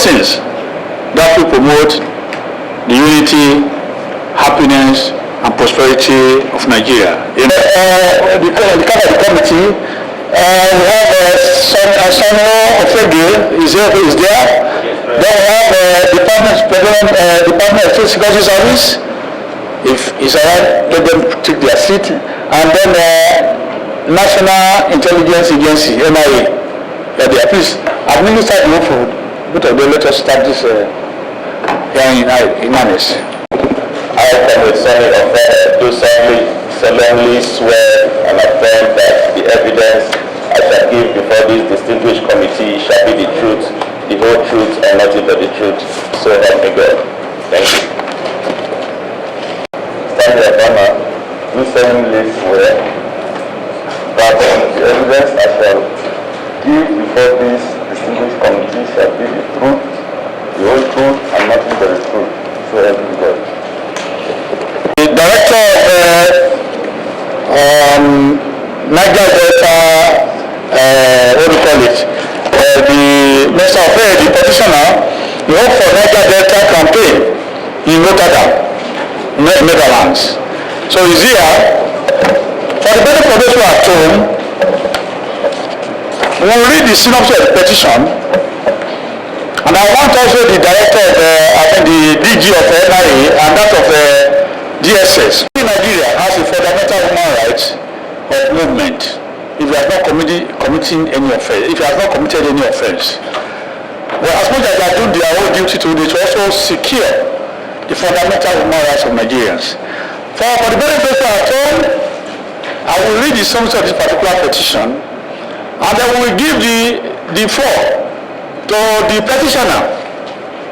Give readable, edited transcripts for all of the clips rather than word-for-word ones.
persons that will promote the unity, happiness, and prosperity of Nigeria. The committee, we have Sunny Ofehe is there. Then we have Department of State Security Service. If he's around, let them take their seat. And then National Intelligence Agency, NIA. Please administer the food. But let us start this hearing in earnest. I, Comrade Sunny Ofehe, do solemnly swear and affirm that the evidence I shall give before this distinguished committee shall be the truth, the whole truth, and nothing but the truth. So help me God. Thank you. Stand here, Honor. Do solemnly swear that the evidence I shall give before this distinguished committee shall be the truth, the whole truth, and nothing but the truth. So help me God. The Director of Niger Delta, what do you call it? The Minister of Affairs, the petitioner, the Hope for Niger Delta campaign in Rotterdam, Netherlands. So he's here. For the benefit of those who are at home, we'll read the synopsis of the petition. And I want also the Director of the DG of NIA and that of DSS. Nigeria has a fundamental human right of movement if you have not committing any offense, if you have not committed any offense. But as much as they are doing their own duty to, they should also secure the fundamental human rights of Nigerians. For the benefit of at home, I will read the summary of this particular petition, and then we will give the floor to the petitioner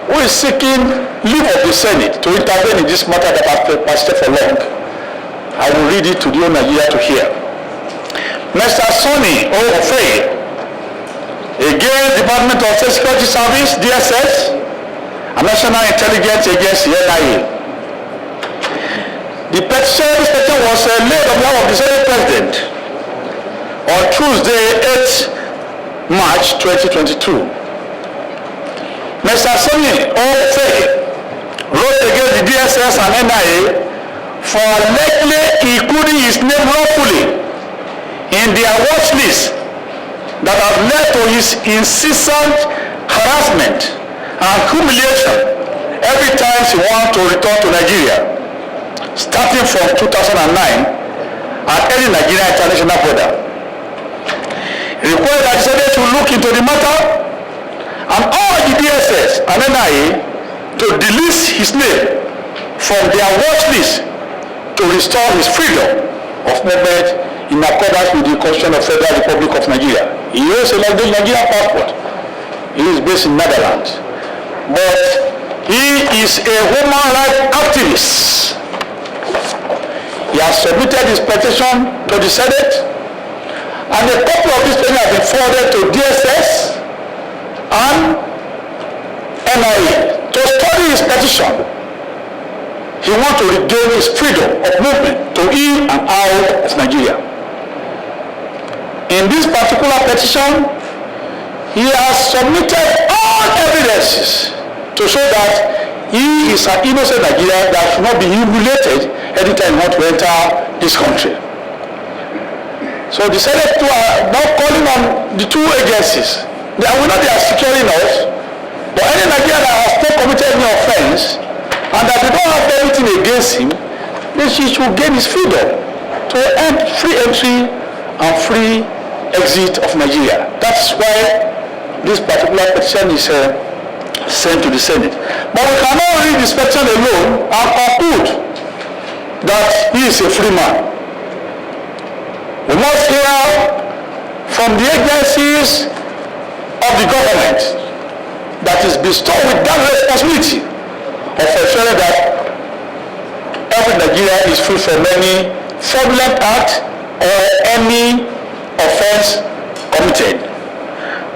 who is seeking leave of the Senate to intervene in this matter that has persisted for long. I will read it to the whole Nigeria to hear. Mr. Sunny Ofehe, against Department of State Security Service, DSS, and National Intelligence Agency, NIA. This petition was laid on behalf of the Senate President on Tuesday, 8 March 2022. Mr. Sunny Ofehe wrote against the DSS and NIA for allegedly including his name wrongfully in their watch list that have led to his incessant harassment and humiliation every time he wants to return to Nigeria, starting from 2009 at any Nigerian international border. He required that the Senate to look into the matter and all the DSS and NIA to delete his name from their watch list to restore his freedom of movement in accordance with the Constitution of the Federal Republic of Nigeria. He has a Nigerian passport. He is based in Netherlands. But he is a human rights activist. He has submitted his petition to the Senate, and a copy of this petition has been forwarded to DSS and NIA to study his petition. He wants to regain his freedom of movement to in and out of Nigeria. In this particular petition, he has submitted all evidences to show that he is an innocent Nigerian that should not be humiliated anytime he wants to enter this country. So the Senate are now calling on the two agencies. They will not be securing us, but any Nigerian that has not committed any offense and that they don't have anything against him, then he should gain his freedom to end free entry and free exit of Nigeria. That's why this particular petition is sent to the Senate. But we cannot read this petition alone and conclude that he is a free man. We must hear from the agencies of the government that is bestowed with that responsibility of ensuring that every Nigerian is free from any fraudulent act or any offense committed.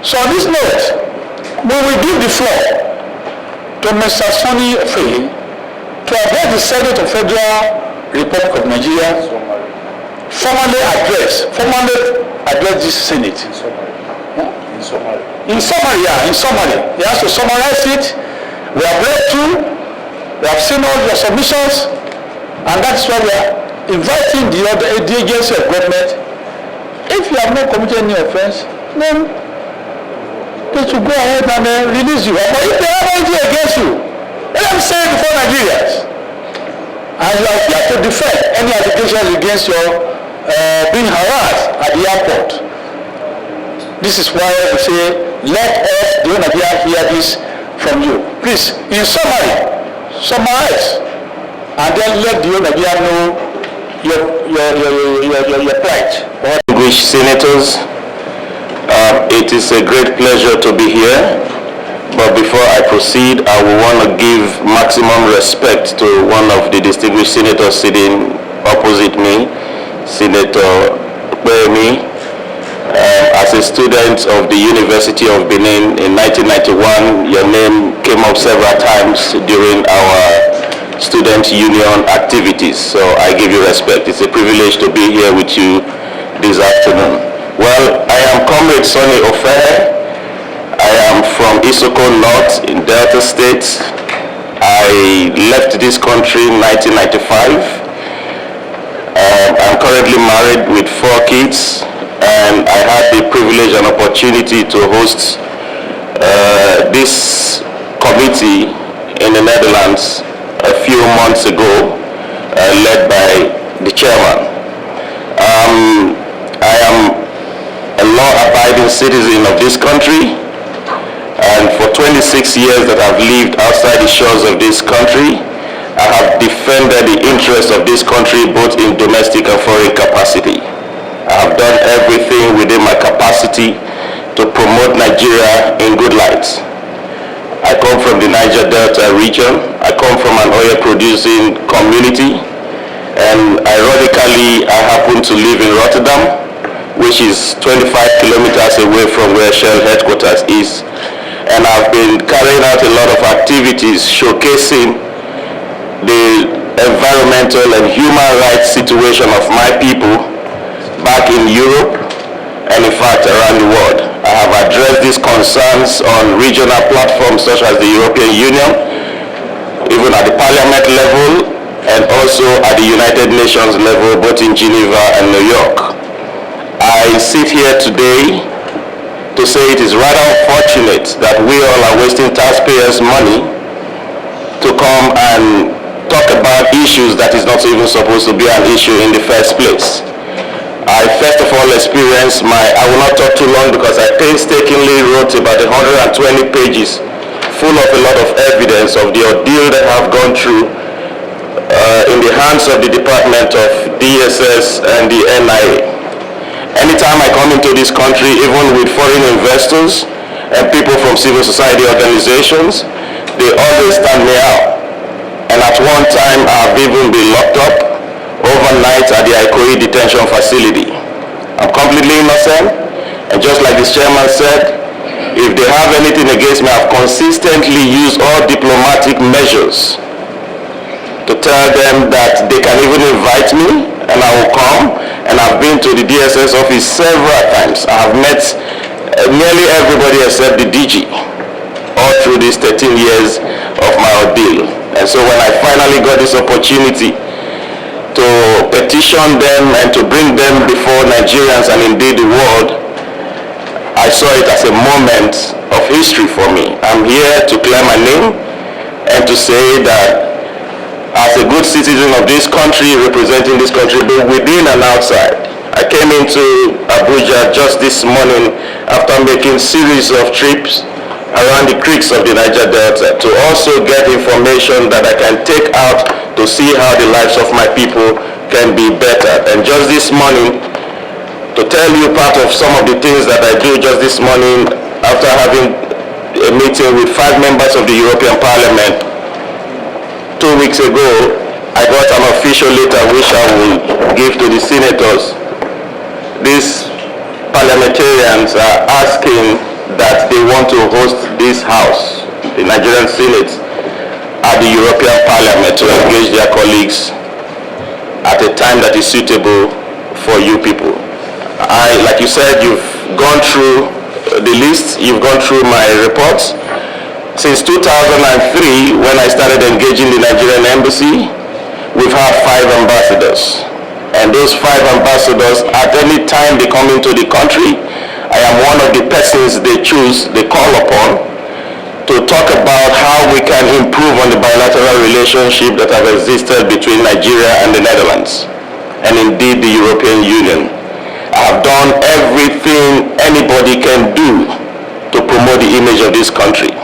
So on this note, we will give the floor to Mr. Sunny Ofehe to address the Senate of Federal Republic of Nigeria, formally address this Senate. in summary, he has to summarize it. We have read through, we have seen all your submissions, and that's why we are inviting the agency of government. If you have not committed any offense, then they should go ahead and release you. But if they have anything against you, let them say it before Nigerians. And you are here to defend any allegations against your being harassed at the airport. This is why we say, let us, the Nigeria, hear this from you. Please, in summary, summarize, and then let the Nigeria know your plight. Distinguished senators, it is a great pleasure to be here. But before I proceed, I will want to give maximum respect to one of the distinguished senators sitting opposite me, Senator Ofehe. As a student of the University of Benin in 1991, your name came up several times during our student union activities. So I give you respect. It's a privilege to be here with you this afternoon. Well, I am Comrade Sunny Ofehe. I am from Isoko North in Delta State. I left this country in 1995. I'm currently married with 4 kids, and I had the privilege and opportunity to host this committee in the Netherlands a few months ago, led by the chairman. I am a law-abiding citizen of this country, and for 26 years that I've lived outside the shores of this country, I have defended the interests of this country both in domestic and foreign capacity. I have done everything within my capacity to promote Nigeria in good light. I come from the Niger Delta region. I come from an oil-producing community, and ironically, I happen to live in Rotterdam, which is 25 kilometers away from where Shell headquarters is. And I've been carrying out a lot of activities showcasing the environmental and human rights situation of my people back in Europe and in fact around the world. I have addressed these concerns on regional platforms such as the European Union, even at the Parliament level, and also at the United Nations level, both in Geneva and New York. I sit here today to say it is rather unfortunate that we all are wasting taxpayers' money to come and talk about issues that is not even supposed to be an issue in the first place. I first of all experienced I will not talk too long because I painstakingly wrote about 120 pages full of a lot of evidence of the ordeal that I've gone through in the hands of the Department of DSS and the NIA. Anytime I come into this country, even with foreign investors and people from civil society organizations, they always stand me out. And at one time, I've even been locked up overnight at the Ikoyi detention facility. I'm completely innocent, and just like the chairman said, if they have anything against me, I've consistently used all diplomatic measures to tell them that they can even invite me, and I will come. And I've been to the DSS office several times. I have met nearly everybody except the DG all through these 13 years of my ordeal. And so when I finally got this opportunity to petition them and to bring them before Nigerians and indeed the world, I saw it as a moment of history for me. I'm here to clear my name and to say that as a good citizen of this country, representing this country both within and outside, I came into Abuja just this morning after making series of trips around the creeks of the Niger Delta to also get information that I can take out to see how the lives of my people can be better. And just this morning, to tell you part of some of the things that I do just this morning after having a meeting with 5 members of the European Parliament 2 weeks ago, I got an official letter which I will give to the senators. These parliamentarians are asking that they want to host this house, the Nigerian Senate, at the European Parliament to engage their colleagues at a time that is suitable for you people. Like you said, you've gone through the list. You've gone through my reports. Since 2003, when I started engaging the Nigerian Embassy, we've had 5 ambassadors. And those 5 ambassadors, at any time they come into the country, I am one of the persons they choose, they call upon to talk about how we can improve on the bilateral relationship that have existed between Nigeria and the Netherlands, and indeed the European Union. I have done everything anybody can do to promote the image of this country.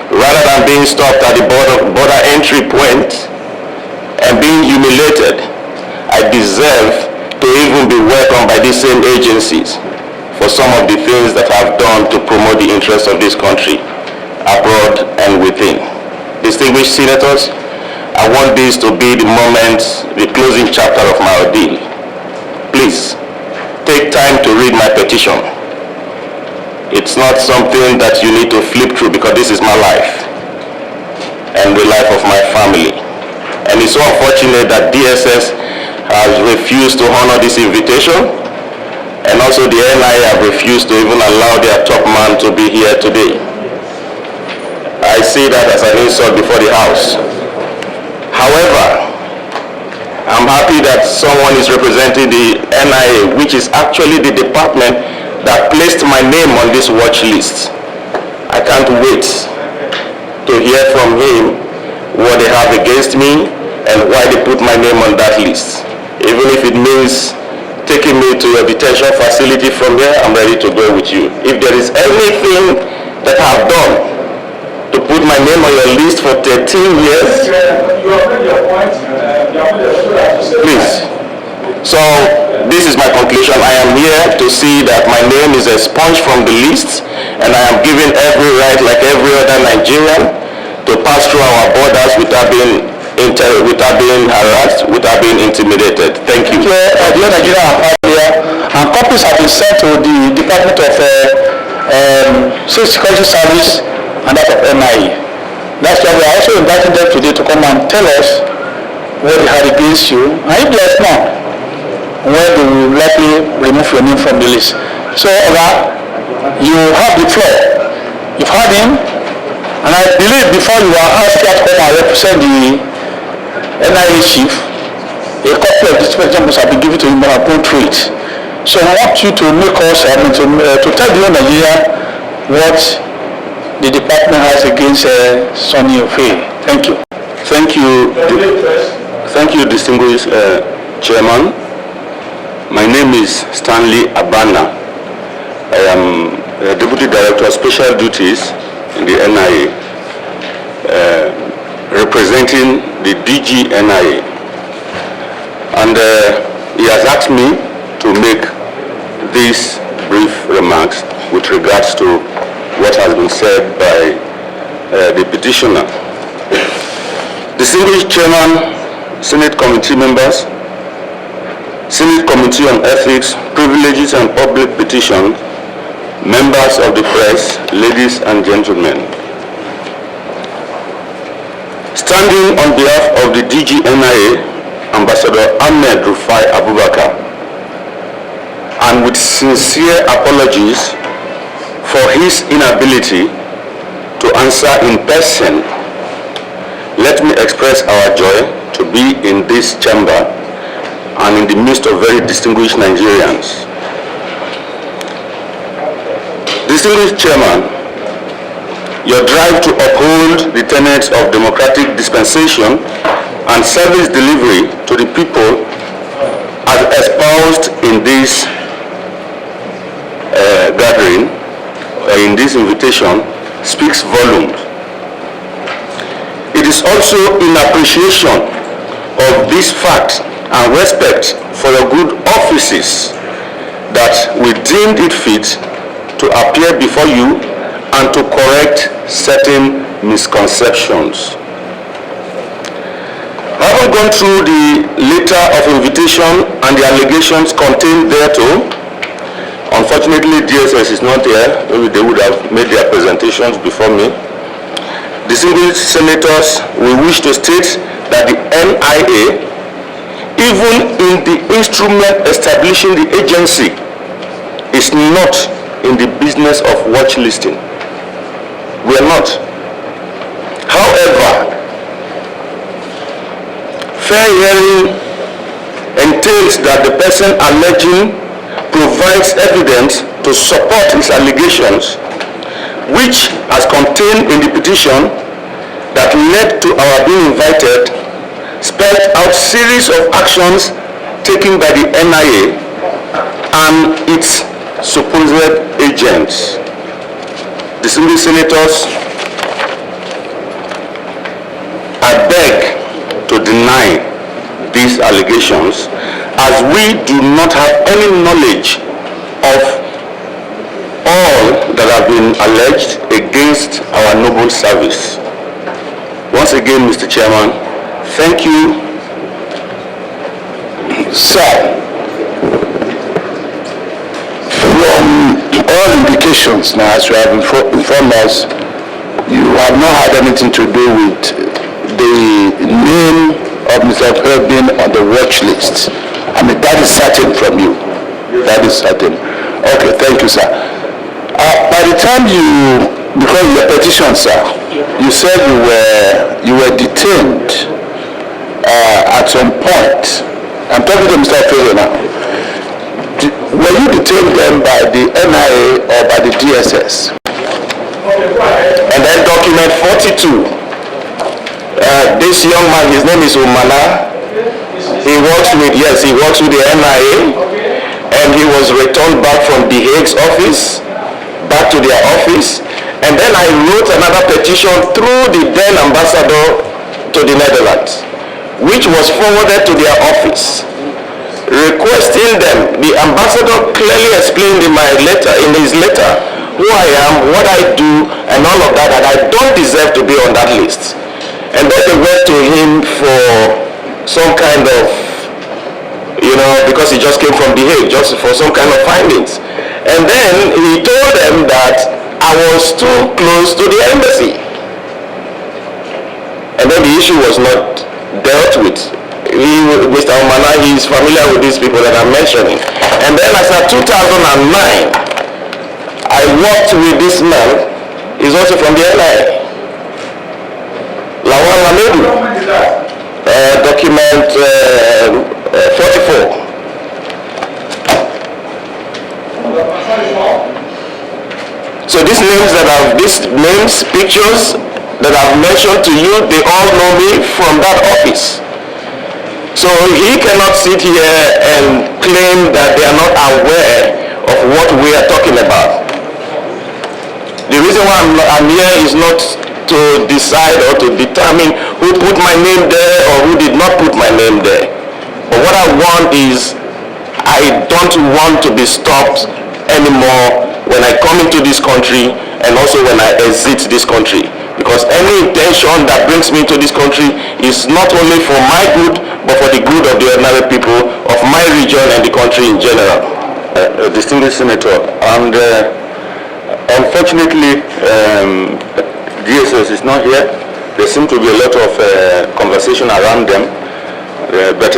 Rather than being stopped at the border entry point and being humiliated, I deserve to even be welcomed by these same agencies for some of the things that I've done to promote the interests of this country, abroad and within. Distinguished senators, I want this to be the moment, the closing chapter of my ordeal. Please, take time to read my petition. It's not something that you need to flip through, because this is my life and the life of my family. And it's so unfortunate that DSS has refused to honor this invitation, and also the NIA have refused to even allow their top man to be here today. I see that as an insult before the House. However, I'm happy that someone is representing the NIA, which is actually the department that placed my name on this watch list. I can't wait to hear from him what they have against me and why they put my name on that list. Even if it means taking me to your detention facility from here, I'm ready to go with you. If there is anything that I've done to put my name on your list for 13 years, please. So this is my conclusion. I am here to see that my name is expunged from the list, and I am given every right, like every other Nigerian, to pass through our borders without being harassed, without being intimidated. Thank you. The Nigerian Embassy, and copies have been sent to the Department of Security Service and that of NIA. That's why we are also inviting them today to come and tell us what they had against you, and if there's none, when they will likely remove your name from the list. So, you have the floor. You've heard him, and I believe before you are asked to come and represent the NIA chief, a copy of this petition must have been given to him, but I've gone through it. So I want you to make us, to tell the whole Nigeria what the department has against Sunny Ofehe. Thank you. Thank you, distinguished Chairman. My name is Stanley Abana. I am Deputy Director of Special Duties in the NIA, representing the DG NIA. And he has asked me to make these brief remarks with regards to what has been said by the petitioner. Distinguished Chairman, Senate Committee members, Senate Committee on Ethics, Privileges and Public Petition, members of the press, ladies and gentlemen. Standing on behalf of the DG NIA, Ambassador Ahmed Rufai Abubakar, and with sincere apologies for his inability to answer in person, let me express our joy to be in this chamber and in the midst of very distinguished Nigerians. Distinguished Chairman, your drive to uphold the tenets of democratic dispensation and service delivery to the people as espoused in this gathering, in this invitation, speaks volumes. It is also in appreciation of this fact and respect for your good offices that we deemed it fit to appear before you and to correct certain misconceptions. Having gone through the letter of invitation and the allegations contained thereto, unfortunately DSS is not here. Maybe they would have made their presentations before me. Distinguished senators, we wish to state that the NIA, even in the instrument establishing the agency, is not in the business of watch listing. We are not. However, fair hearing entails that the person alleging provides evidence to support his allegations, which, as contained in the petition that led to our being invited, spelled out series of actions taken by the NIA and its supposed agents. Distinguished senators, I beg to deny these allegations, as we do not have any knowledge of all that have been alleged against our noble service. Once again, Mr. Chairman, thank you. Sir, from all indications now, as you have informed us, you have not had anything to do with the name of Mr. Ofehe being on the watch list. I mean, that is certain from you. That is certain. Okay, thank you, sir. By the time because of your petition, sir, you said you were detained at some point. I'm talking to Mr. Ofehe now. Were you detained then by the NIA or by the DSS? And then document 42. This young man, his name is Umana. He works with the NIA, and he was returned back from the Hague's office back to their office. And then I wrote another petition through the then ambassador to the Netherlands, which was forwarded to their office, requesting them. The ambassador clearly explained in his letter, who I am, what I do, and all of that, and I don't deserve to be on that list. And then they went to him for some kind of, because he just came from the Hague, just for some kind of findings. And then he told them that I was too close to the embassy. And then the issue was not dealt with. Mr. Omana, he is familiar with these people that I'm mentioning. And then as of 2009, I worked with this man. He's also from the NIA. Lawal Lamedu, document 44. So these names, pictures that I've mentioned to you, they all know me from that office. So he cannot sit here and claim that they are not aware of what we are talking about. The reason why I'm here is not to decide or to determine who put my name there or who did not put my name there. But what I want is, I don't want to be stopped anymore when I come into this country and also when I exit this country. Because any intention that brings me to this country is not only for my good, but for the good of the ordinary people of my region and the country in general. Distinguished Senator, and unfortunately, DSS is not here. There seems to be a lot of conversation around them. But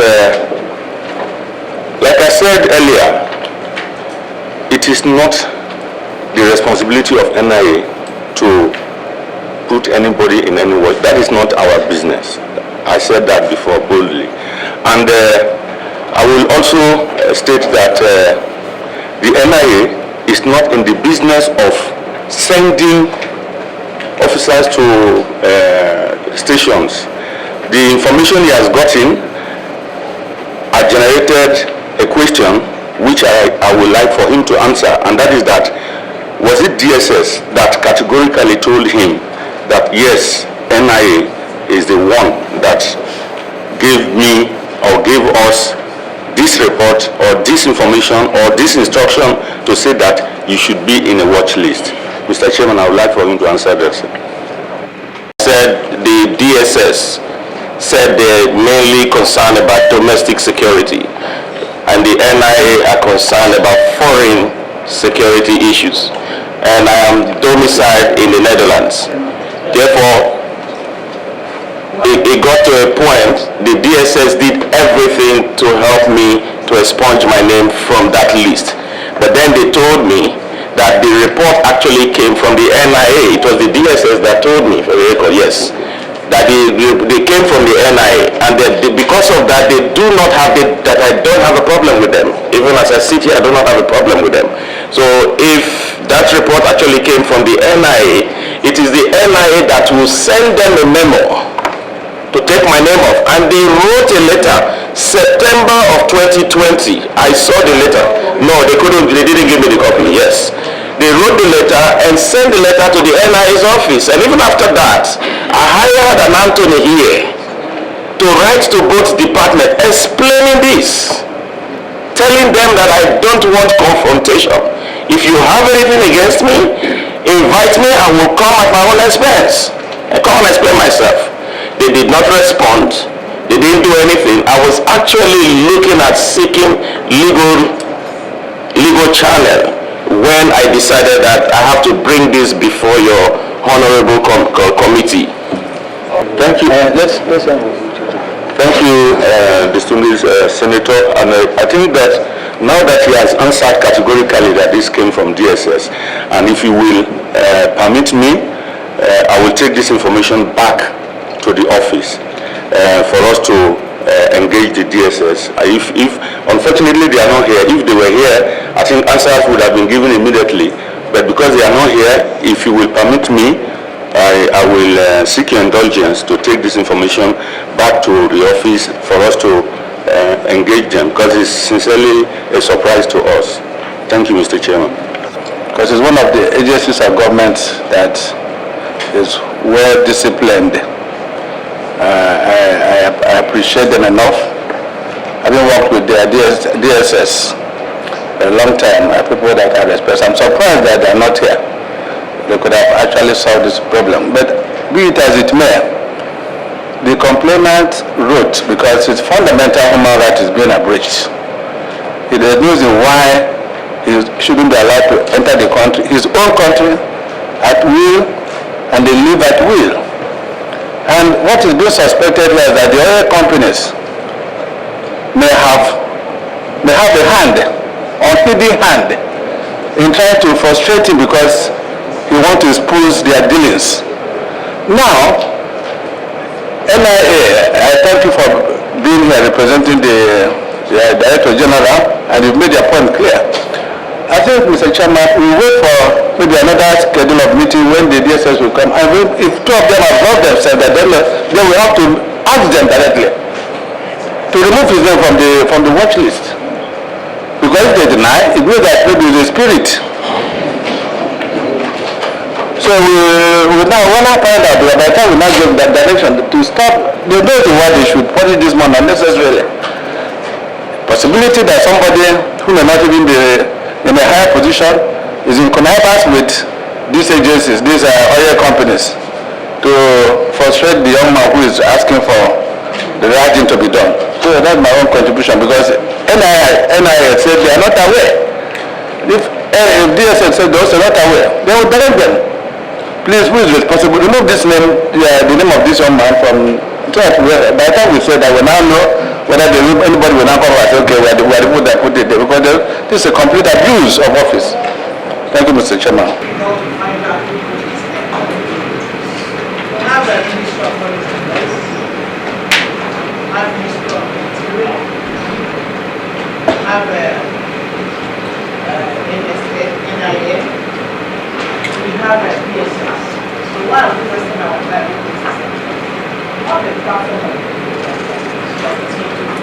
like I said earlier, it is not the responsibility of NIA to put anybody in any work. That is not our business. I said that before boldly. And I will also state that the NIA is not in the business of sending officers to stations. The information he has gotten has generated a question which I would like for him to answer, and that is that, was it DSS that categorically told him that yes, NIA is the one that gave me or gave us this report or this information or this instruction to say that you should be in a watch list? Mr. Chairman, I would like for him to answer that. Said the DSS said they're mainly concerned about domestic security, and the NIA are concerned about foreign security issues. And I am domiciled in the Netherlands. Therefore, it got to a point, the DSS did everything to help me to expunge my name from that list. But then they told me that the report actually came from the NIA. It was the DSS that told me, for the record, yes, that they came from the NIA, and because of that, they do not have that I don't have a problem with them. Even as I sit here, I do not have a problem with them. So if that report actually came from the NIA, it is the NIA that will send them a memo to take my name off. And they wrote a letter, September of 2020. I saw the letter. No, they didn't give me the copy, yes. They wrote the letter and sent the letter to the NIA's office. And even after that, I hired an Anthony here to write to both departments explaining this, telling them that I don't want confrontation. If you have anything against me, invite me, I will come at my own expense. I come and explain myself. They did not respond. They didn't do anything. I was actually looking at seeking legal channel when I decided that I have to bring this before your honorable committee. Thank you. Thank you, distinguished Senator. And I think that now that he has answered categorically that this came from DSS, and if you will permit me, I will take this information back to the office for us to engage the DSS. If unfortunately they are not here, if they were here, I think answers would have been given immediately. But because they are not here, if you will permit me, I will seek your indulgence to take this information back to the office for us to engage them, because it's sincerely a surprise to us. Thank you, Mr. Chairman. Because it's one of the agencies of government that is well disciplined. I appreciate them enough. Having worked with their DSS for a long time, people that I respect. I'm surprised that they are not here. They could have actually solved this problem. But be it as it may, the complainant wrote because his fundamental human right is being abridged. He is reason why he shouldn't be allowed to enter the country, his own country, at will, and they live at will. And what is being suspected here is that the oil companies may have a hand, unhidden hand, in trying to frustrate him because he wants to expose their dealings. Now, NIA, I thank you for being here representing the Director-General, and you've made your point clear. I think, Mr. Chairman, we wait for maybe another schedule of meeting when the DSS will come, and if two of them have brought themselves, then we have to ask them directly to remove his name from the watch list. Because if they deny, it means that maybe the spirit. So we now want to find out, by the time we now give that direction to stop, they know why they should punish this man unnecessarily. Possibility that somebody who may not even be in a higher position is in connivance with these agencies, these oil companies, to frustrate the young man who is asking for the right thing to be done. So that's my own contribution, because NIA said they are not aware. If DSS said those are not aware, they will direct them. Please, who is responsible? Remove this name, the name of this young man from. By the time we say that, we now know whether anybody will now come and say, okay, we are the people that put it there, because this is a complete abuse of office. Thank you, Mr. Chairman.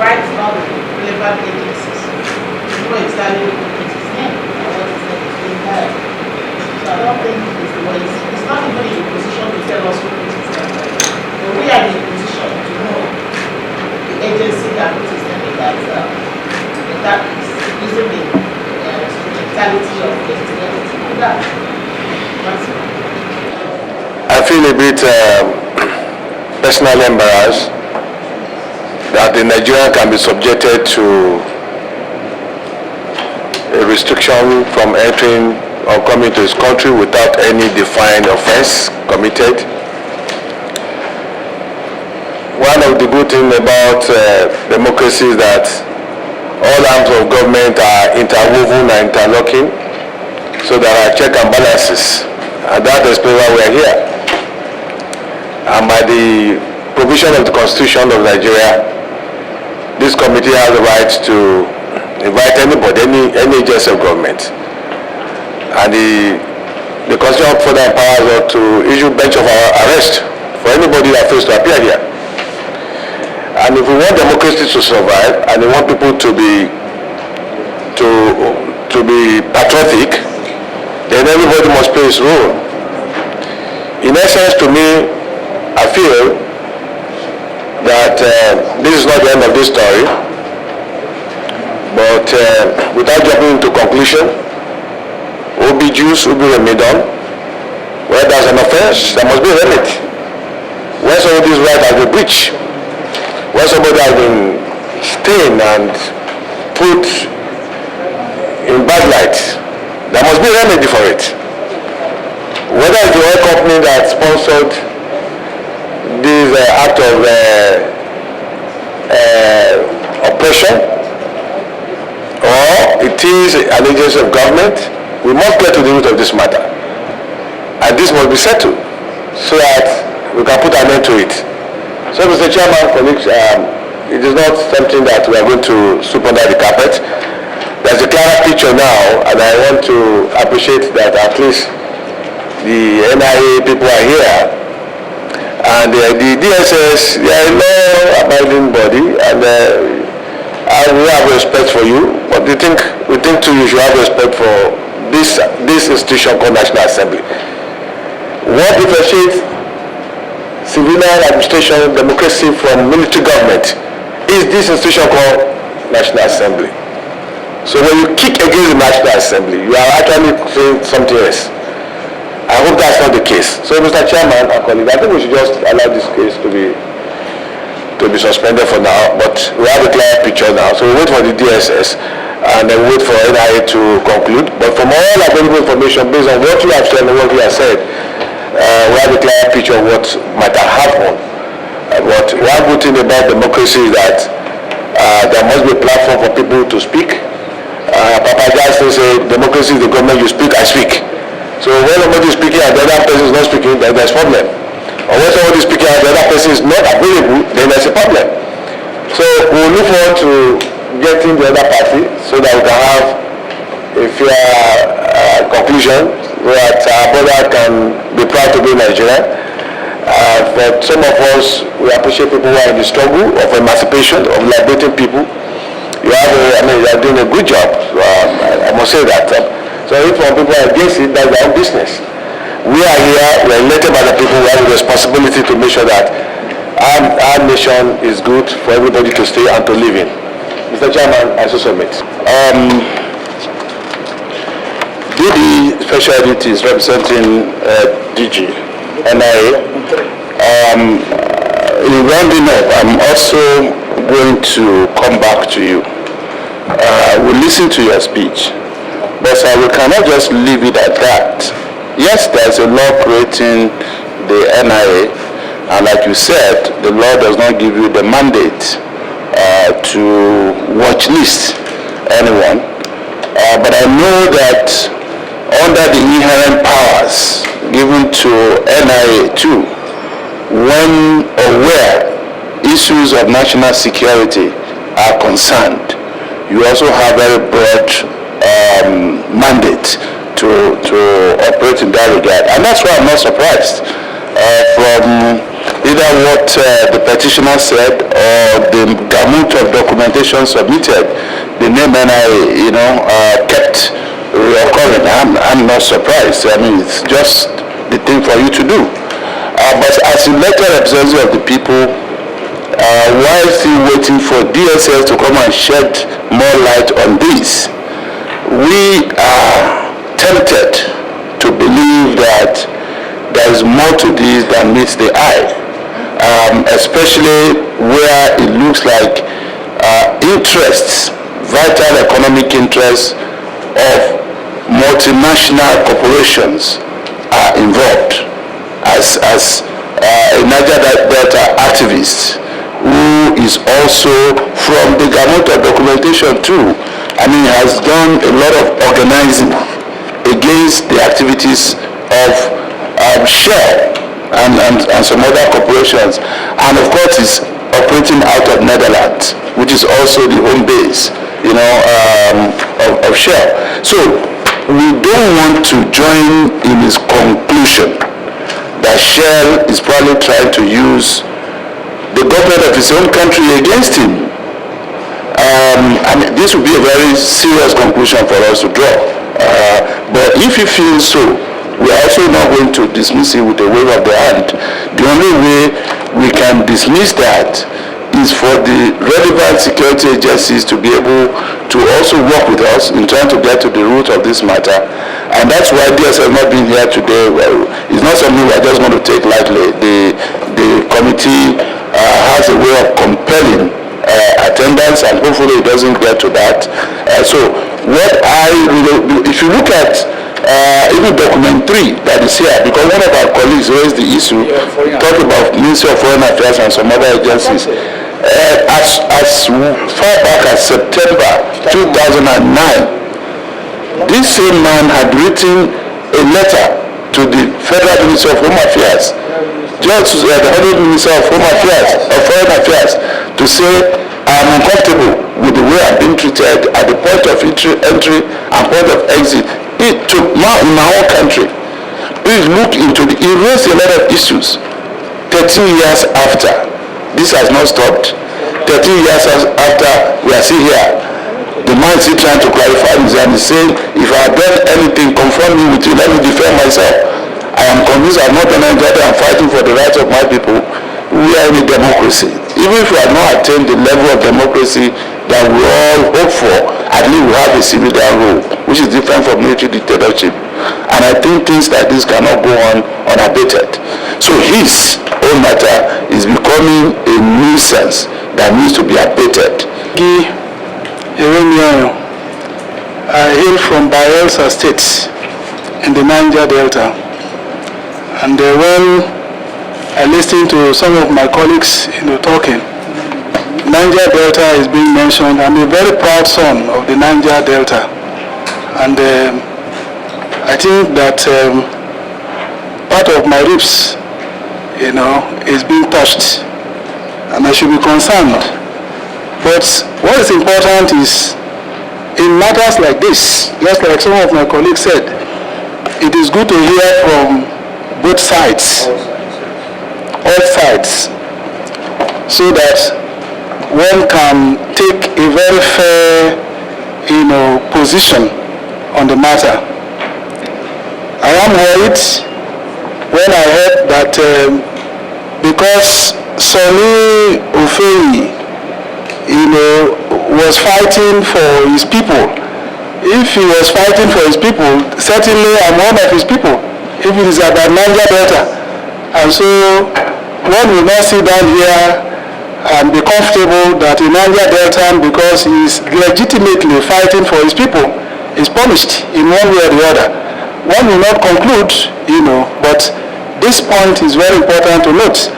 Right all the relevant agencies to know exactly what is his name and what is being done. So I don't think it's not even in a position to tell us who put his name. But we are in a position to know the agency that put his name in that is using the instrumentality of the entity to that. I feel a bit personally embarrassed that the Nigerian can be subjected to a restriction from entering or coming to his country without any defined offense committed. One of the good things about democracy is that all arms of government are interwoven and interlocking. So there are check and balances, and that explains why we are here. And by the provision of the Constitution of Nigeria, this committee has the right to invite anybody, any agency of government. And the Constitution further empowers us to issue bench of arrest for anybody that fails to appear here. And if we want democracy to survive, and we want people to be patriotic, then everybody must play his role. In essence, to me, I feel that this is not the end of this story, but without jumping into conclusion, will be juice, will be remedied. Where there's an offense, there must be a remedy. Where somebody's right has been breached, where somebody has been stained and put in bad light, there must be a remedy for it. Whether it's the oil company that sponsored this act of oppression, or it is an agency of government, we must get to the root of this matter. And this must be settled so that we can put an end to it. So, Mr. Chairman, colleagues, it is not something that we are going to sweep under the carpet. There's a clearer picture now, and I want to appreciate that at least the NIA people are here, and the DSS, they are a law-abiding body, and we have respect for you, but we think too you should have respect for this institution called National Assembly. What differentiates civilian administration, democracy from military government is this institution called National Assembly. So when you kick against the National Assembly, you are actually saying something else. I hope that's not the case. So, Mr. Chairman, I think we should just allow this case to be suspended for now, but we have a clear picture now. So we wait for the DSS and then we wait for NIA to conclude. But from all available information, based on what you have said and what you have said, we have a clear picture of what might have happened. But one good thing about democracy is that there must be a platform for people to speak. Papa Jackson said, democracy is the government, you speak, I speak. So when somebody is speaking and the other person is not speaking, then there's a problem. Or when somebody is speaking and the other person is not available, then there's a problem. So we'll look forward to getting the other party so that we can have a fair conclusion that our brother can be proud to be Nigerian. For some of us, we appreciate people who are in the struggle of emancipation, of liberating people. You are doing a good job. I must say that. So if people are against it, that's their own business. We are here, we are elected by the people, we have a responsibility to make sure that our nation is good for everybody to stay and to live in. Mr. Chairman, I so submit. DD Special Edit is representing DG NIA. In rounding up, I'm also going to come back to you. We'll listen to your speech, but we cannot just leave it at that. Yes, there's a law creating the NIA, and like you said, the law does not give you the mandate to watchlist anyone. But I know that under the inherent powers given to NIA too, when or where issues of national security are concerned, you also have a broad mandate to operate in that regard. And that's why I'm not surprised from either what the petitioner said or the gamut of documentation submitted, the name NIA, kept reoccurring. I'm not surprised. I mean, it's just the thing for you to do. But as elected representative of the people, while still waiting for DSS to come and shed more light on this, we are tempted to believe that there is more to this than meets the eye, especially where it looks like interests, vital economic interests of multinational corporations are involved. As a Niger Delta activist who is also from the gamut of documentation too, I mean, has done a lot of organizing against against the activities of Shell and some other corporations, and of course is operating out of Netherlands, which is also the home base, of Shell. So we don't want to join in his conclusion that Shell is probably trying to use the government of his own country against him. And this would be a very serious conclusion for us to draw. But if he feels so, we are also not going to dismiss it with a wave of the hand. The only way we can dismiss that is for the relevant security agencies to be able to also work with us in trying to get to the root of this matter. And that's why DSS has not been here today. Well, it's not something we are just going to take lightly. The committee has a way of compelling attendance, and hopefully it doesn't get to that. So what if you look at even document 3 that is here, because one of our colleagues raised the issue, talking about Ministry of Foreign Affairs and some other agencies. As far back as September 2009, this same man had written a letter to the Federal Ministry of Home Affairs, just the Honorable Minister of Home Affairs, of Foreign Affairs, to say, I'm uncomfortable with the way I'm being treated at the point of entry and point of exit. In my own country. Please look into it. He raised a lot of issues 13 years after. This has not stopped. 13 years after, we are still here. The man is still trying to clarify this and is saying, if I have done anything, confront me with you, let me defend myself. I am convinced I have not done anything. I am fighting for the rights of my people. We are in a democracy. Even if we have not attained the level of democracy that we all hope for, at least we have a civilian rule, which is different from military dictatorship. And I think things like this cannot go on unabated. So his own matter is becoming a nuisance that needs to be abated. I hail from Bayelsa State in the Niger Delta. And when I listened to some of my colleagues talking, Niger Delta is being mentioned. I'm a very proud son of the Niger Delta. And I think that part of my ribs, is being touched. And I should be concerned. But what is important is, in matters like this, just like some of my colleagues said, it is good to hear from both sides, all sides, so that one can take a very fair, position on the matter. I am worried when I heard that because Sunny Ofehe, was fighting for his people. If he was fighting for his people, certainly I'm one of his people, if it is about Niger Delta. And so one will not sit down here and be comfortable that a Niger Delta, because he is legitimately fighting for his people, is punished in one way or the other. One will not conclude, but this point is very important to note.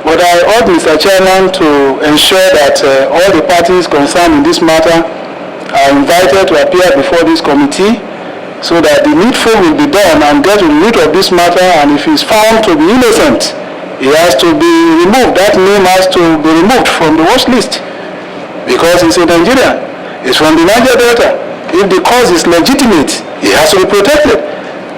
But I urge Mr. Chairman to ensure that all the parties concerned in this matter are invited to appear before this committee, so that the needful will be done and get to the root of this matter. And if he is found to be innocent, he has to be removed. That name has to be removed from the watch list, because he's a Nigerian. He's from the Niger Delta. If the cause is legitimate, he has to be protected.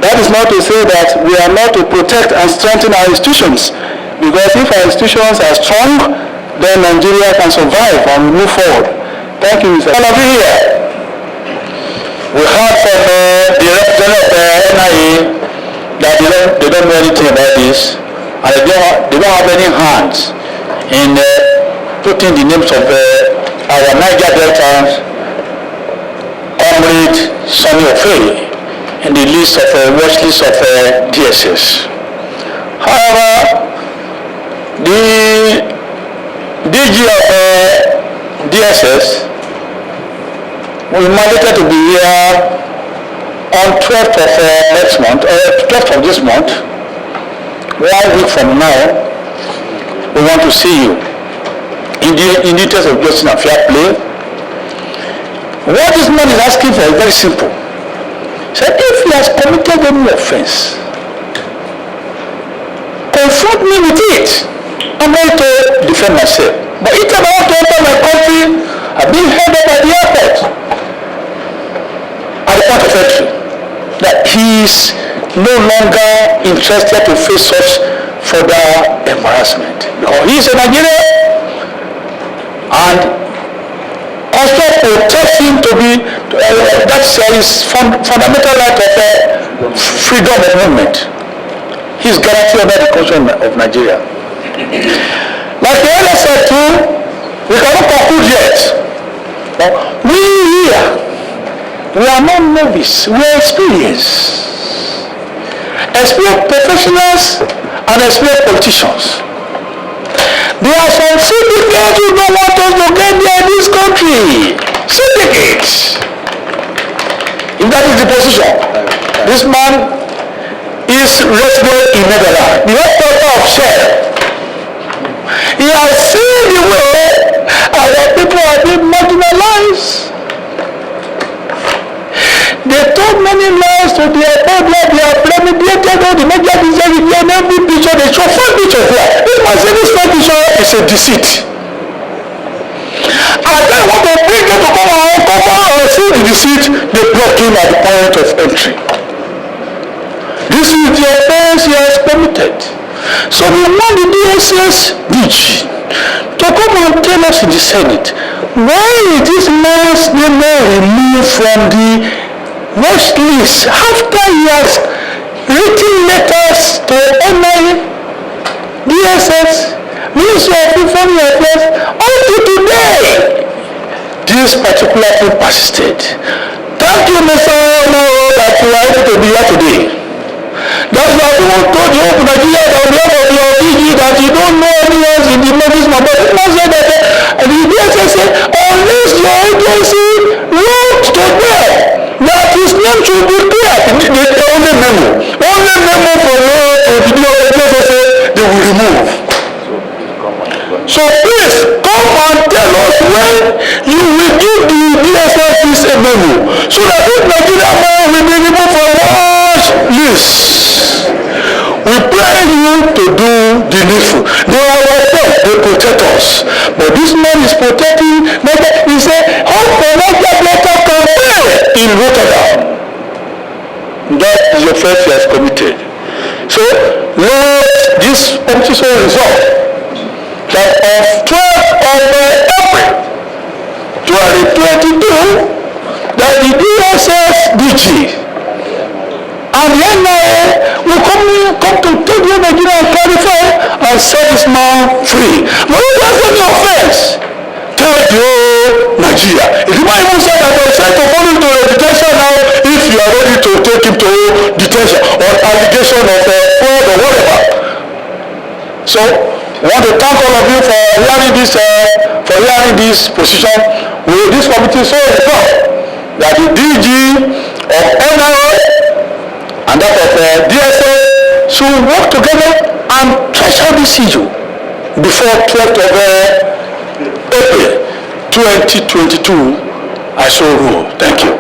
That is not to say that we are not to protect and strengthen our institutions, because if our institutions are strong, then Nigeria can survive and move forward. Thank you, Mr. Ofehe. We heard from the Director-General NIA that they don't know anything about this, and they don't have any hands in putting the names of our Niger Delta Comrade Sunny Ofehe in the list of watch list of DSS. However, the DG of DSS will be mandated to be here on 12th of next month, 12th of this month. 1 week from now, we want to see you in the interest of justice and fair play. What this man is asking for is very simple. said, if he has committed any offense, confront me with it. I'm ready to defend myself. But each time I want to enter my country, I've been held up at the airport, at the point of entry, that he is no longer interested to face such further embarrassment. Because he is a Nigerian, and also protect him to be, that's his fundamental right of freedom of movement. He's guaranteed under the Constitution of Nigeria. Like the other said too, we cannot conclude yet. But we here, we are not novice, we are experienced. Experienced professionals and experienced politicians. There are some syndicates who don't want us to get there in this country. Syndicates. If that is the position, this man is resident in Netherlands, the headquarters of Shell. He has seen the way our people are being marginalized. They told many lies to their public, they are premeditated all the media deserve it, and every picture they show, first picture here. This man said this first picture is a deceit. And then when they bring them to come and see the deceit, they block him at the point of entry. This is the offense he has committed. So we want the DSS DG to come and tell us in the Senate, why is this man's name removed from the watch list after he has written letters to NIA, DSS, Ministry of Foreign Affairs, until today? This particular thing persisted. Thank you, Mr. that you are able to be here today. That's why we want to the whole Nigeria that we have of your DG that you don't know anyone else in the mechanism, but it must say that the DSS said, unless your agency wrote to them that his name should be clear, the only memo from the DSS say they will remove. So please come and tell us when you will give the DSS this memo, so that this Nigerian man will be removed from watch list. We pray you to do the needful. They are our friends, they protect us. But this man is protecting Niger. He said, how can Niger Delta campaign in Rotterdam? That is the offense he has committed. So let this petition resolve that on 12th of April 2022, that the DSS DG and the NIA will come to take the Nigeria and clarify and set this man free. But if there's any offense, tell the whole Nigeria. If you might even say that they try to follow to the detention now, if you are ready to take him to detention or allegation of fraud or whatever. So I want to thank all of you for hearing this position. This committee so resolved that the DG of NIA and that of DSS should work together and trash out this issue before 12th of April 2022. I so rule. Thank you.